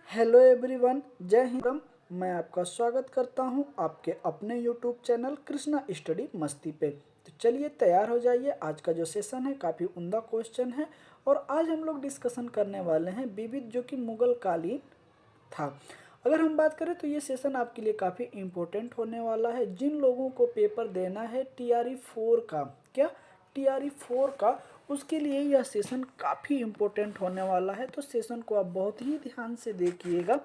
Hello everyone, जय हिंद। मैं आपका स्वागत करता हूं आपके अपने यूट्यूब चैनल कृष्णा स्टडी मस्ती पे। तो चलिए तैयार हो जाइए। आज का जो सेशन है काफ़ी उम्दा क्वेश्चन है और आज हम लोग डिस्कशन करने वाले हैं विविध जो कि मुगल कालीन था। अगर हम बात करें तो ये सेशन आपके लिए काफ़ी इम्पोर्टेंट होने वाला है। जिन लोगों को पेपर देना है TRE 4 का, क्या TRE 4 का, उसके लिए यह सेशन काफ़ी इम्पोर्टेंट होने वाला है। तो सेशन को आप बहुत ही ध्यान से देखिएगा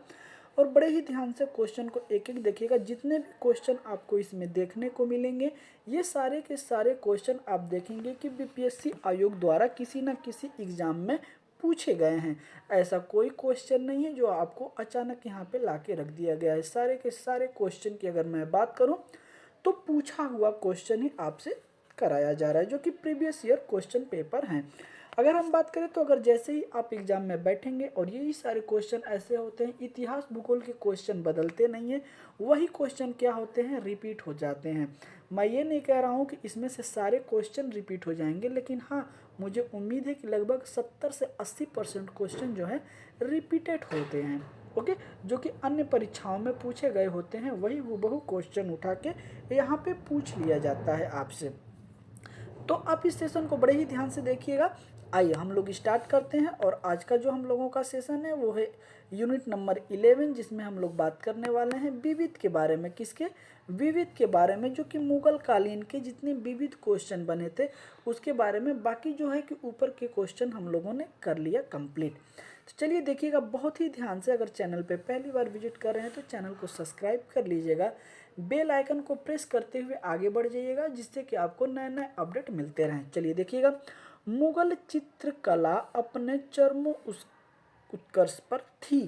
और बड़े ही ध्यान से क्वेश्चन को एक एक देखिएगा। जितने भी क्वेश्चन आपको इसमें देखने को मिलेंगे ये सारे के सारे क्वेश्चन आप देखेंगे कि BPSC आयोग द्वारा किसी न किसी एग्ज़ाम में पूछे गए हैं। ऐसा कोई क्वेश्चन नहीं है जो आपको अचानक यहाँ पे ला के रख दिया गया है। सारे के सारे क्वेश्चन की अगर मैं बात करूँ तो पूछा हुआ क्वेश्चन ही आपसे कराया जा रहा है जो कि प्रीवियस ईयर क्वेश्चन पेपर हैं। अगर हम बात करें तो अगर जैसे ही आप एग्जाम में बैठेंगे और यही सारे क्वेश्चन ऐसे होते हैं, इतिहास भूगोल के क्वेश्चन बदलते नहीं हैं, वही क्वेश्चन क्या होते हैं, रिपीट हो जाते हैं। मैं ये नहीं कह रहा हूँ कि इसमें से सारे क्वेश्चन रिपीट हो जाएंगे, लेकिन हाँ मुझे उम्मीद है कि लगभग 70 से 80% क्वेश्चन जो है रिपीटेड होते हैं। ओके, जो कि अन्य परीक्षाओं में पूछे गए होते हैं वही हूबहू क्वेश्चन उठा के यहाँ पे पूछ लिया जाता है आपसे। तो आप इस सेशन को बड़े ही ध्यान से देखिएगा। आइए हम लोग स्टार्ट करते हैं और आज का जो हम लोगों का सेशन है वो है यूनिट नंबर 11, जिसमें हम लोग बात करने वाले हैं विविध के बारे में। किसके? विविध के बारे में, जो कि मुगल कालीन के जितने विविध क्वेश्चन बने थे उसके बारे में। बाकी जो है कि ऊपर के क्वेश्चन हम लोगों ने कर लिया कंप्लीट। तो चलिए देखिएगा बहुत ही ध्यान से। अगर चैनल पे पहली बार विजिट कर रहे हैं तो चैनल को सब्सक्राइब कर लीजिएगा, बेल आइकन को प्रेस करते हुए आगे बढ़ जाइएगा जिससे कि आपको नए नए अपडेट मिलते रहें। चलिए देखिएगा, मुगल चित्रकला अपने चरमो उत्कर्ष पर थी।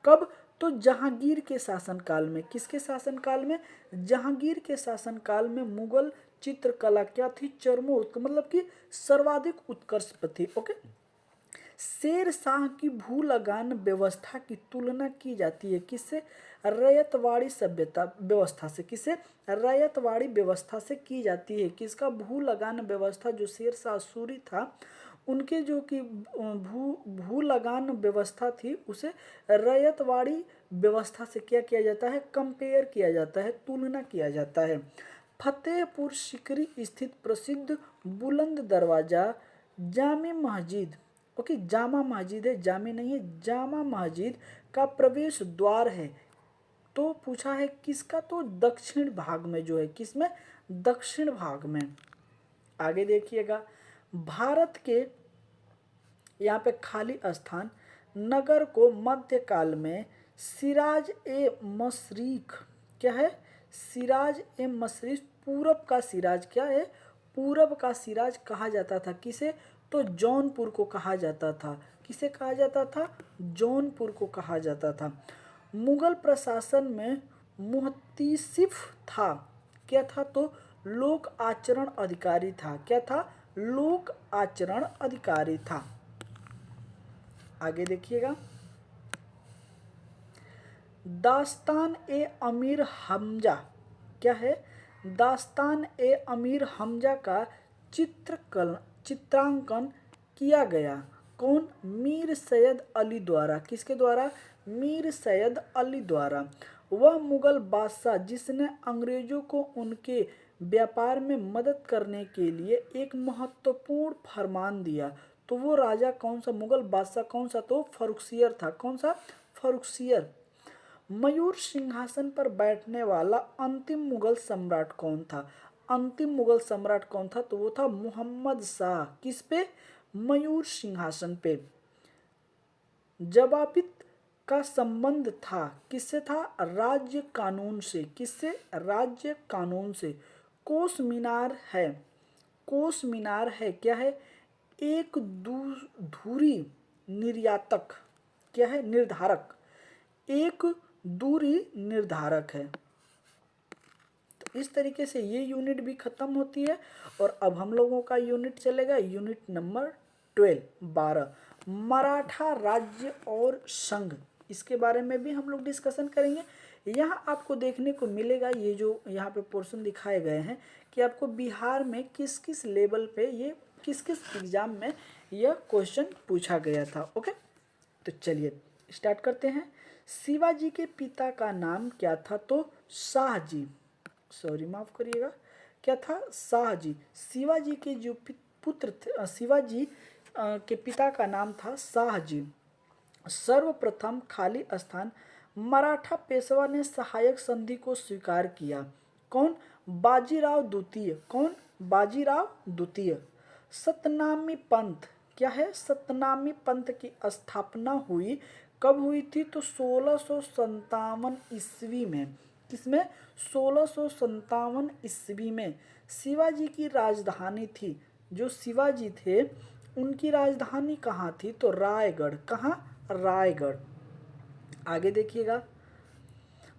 कब? तो जहांगीर के शासनकाल में। किसके शासनकाल में? जहांगीर के शासनकाल में मुगल चित्रकला क्या थी? मतलब कि सर्वाधिक उत्कर्ष पर थी। ओके, शेर शाह की भू लगान व्यवस्था की तुलना की जाती है किससे? रैयतवाड़ी सभ्यता व्यवस्था से। किससे? रैयतवाड़ी व्यवस्था से की जाती है। किसका? भू लगान व्यवस्था जो शेर शाह सूरी था उनके जो कि भू लगान व्यवस्था थी उसे रैयतवाड़ी व्यवस्था से क्या किया जाता है? कंपेयर किया जाता है, तुलना किया जाता है। फतेहपुर सिकरी स्थित प्रसिद्ध बुलंद दरवाजा जामे मस्जिद, ओके जामा मस्जिद है, जामे नहीं है, जामा मस्जिद का प्रवेश द्वार है। तो पूछा है किसका? तो दक्षिण भाग में जो है। किसमें? दक्षिण भाग में। आगे देखिएगा, भारत के यहाँ पे खाली स्थान नगर को मध्यकाल में सिराज ए मशरिक, क्या है? सिराज ए मशरिक, पूरब का सिराज, क्या है? पूरब का सिराज कहा जाता था। किसे? तो जौनपुर को कहा जाता था। किसे कहा जाता था? जौनपुर को कहा जाता था। मुगल प्रशासन में मुहतसिफ था। क्या था? तो लोक आचरण अधिकारी था। क्या था? लोक आचरण अधिकारी था। आगे देखिएगा, दास्तान ए अमीर हमजा, क्या है? दास्तान ए अमीर हमजा का चित्रांकन किया गया। कौन? मीर सैयद अली द्वारा। किसके द्वारा? मीर सैयद अली द्वारा। वह मुगल बादशाह जिसने अंग्रेजों को उनके व्यापार में मदद करने के लिए एक महत्वपूर्ण फरमान दिया। तो वो राजा कौन सा? मुगल बादशाह कौन सा? तो फर्रुखसियर था। कौन सा? फर्रुखसियर। मयूर सिंहासन पर बैठने वाला अंतिम मुगल सम्राट कौन था? अंतिम मुगल सम्राट कौन था? तो वो था मोहम्मद शाह। किस पे? मयूर सिंहासन पे। जवाबित का संबंध था किससे? था राज्य कानून से। किससे? राज्य कानून से। कोस मीनार है, कोस मीनार है, क्या है? एक धुरी निर्यातक, क्या है? निर्धारक, एक दूरी निर्धारक है। तो इस तरीके से ये यूनिट भी खत्म होती है और अब हम लोगों का यूनिट चलेगा यूनिट नंबर 12 मराठा राज्य और संघ। इसके बारे में भी हम लोग डिस्कशन करेंगे। यहाँ आपको देखने को मिलेगा, ये जो यहाँ पे पोर्शन दिखाए गए हैं कि आपको बिहार में किस किस लेवल पे ये किस किस एग्जाम में यह क्वेश्चन पूछा गया था। ओके, तो चलिए स्टार्ट करते हैं। शिवाजी के पिता का नाम क्या था? तो शाहजी, सॉरी माफ करिएगा, क्या था? शाहजी। शिवाजी के जो पुत्र थे, शिवाजी के पिता का नाम था शाहजी। सर्वप्रथम खाली स्थान मराठा पेशवा ने सहायक संधि को स्वीकार किया। कौन? बाजीराव द्वितीय। कौन? बाजीराव द्वितीय। सतनामी पंथ, क्या है? सतनामी पंथ की स्थापना हुई, कब हुई थी? तो 1657 ईस्वी में। किसमें? 1657 ईस्वी में। शिवाजी की राजधानी थी, जो शिवाजी थे उनकी राजधानी कहाँ थी? तो रायगढ़। कहाँ? रायगढ़। आगे देखिएगा,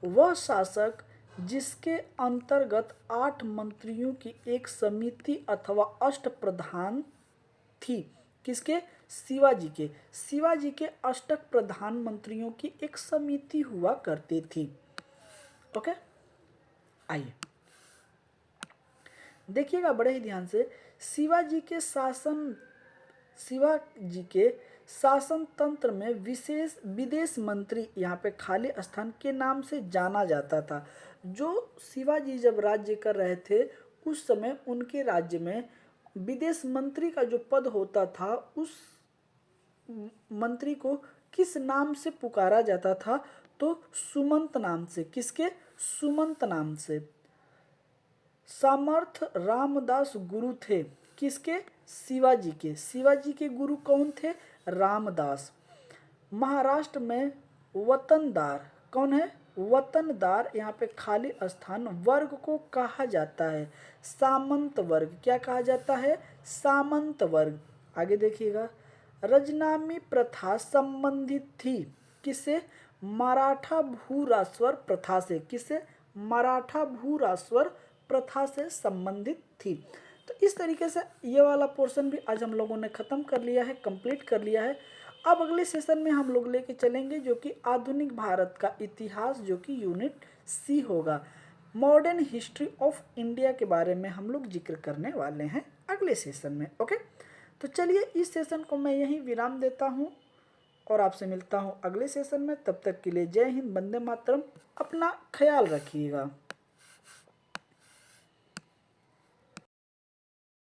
वह शासक जिसके अंतर्गत 8 मंत्रियों की एक समिति अथवा अष्टप्रधान थी। किसके? शिवाजी के। शिवाजी के अष्टक प्रधानमंत्रियों की एक समिति हुआ करती थी। ओके, आइए देखिएगा बड़े ही ध्यान से। शिवाजी के शासन तंत्र में विशेष विदेश मंत्री यहाँ पे खाली स्थान के नाम से जाना जाता था। जो शिवाजी जब राज्य कर रहे थे उस समय उनके राज्य में विदेश मंत्री का जो पद होता था, उस मंत्री को किस नाम से पुकारा जाता था? तो सुमंत नाम से। किसके? सुमंत नाम से। सामर्थ रामदास गुरु थे। किसके? शिवाजी के। शिवाजी के गुरु कौन थे? रामदास। महाराष्ट्र में वतनदार, कौन है? वतनदार, यहाँ पे खाली स्थान वर्ग को कहा जाता है सामंत वर्ग। क्या कहा जाता है? सामंत वर्ग। आगे देखिएगा, रजनामी प्रथा संबंधित थी किससे? मराठा भूरास्वर प्रथा से। किससे? मराठा भूरास्वर प्रथा से संबंधित थी। तो इस तरीके से ये वाला पोर्शन भी आज हम लोगों ने ख़त्म कर लिया है, कंप्लीट कर लिया है। अब अगले सेशन में हम लोग लेके चलेंगे जो कि आधुनिक भारत का इतिहास, जो कि यूनिट सी होगा। मॉडर्न हिस्ट्री ऑफ इंडिया के बारे में हम लोग जिक्र करने वाले हैं अगले सेशन में। ओके, तो चलिए इस सेशन को मैं यहीं विराम देता हूँ और आपसे मिलता हूँ अगले सेशन में। तब तक के लिए जय हिंद, वंदे मातरम। अपना ख्याल रखिएगा।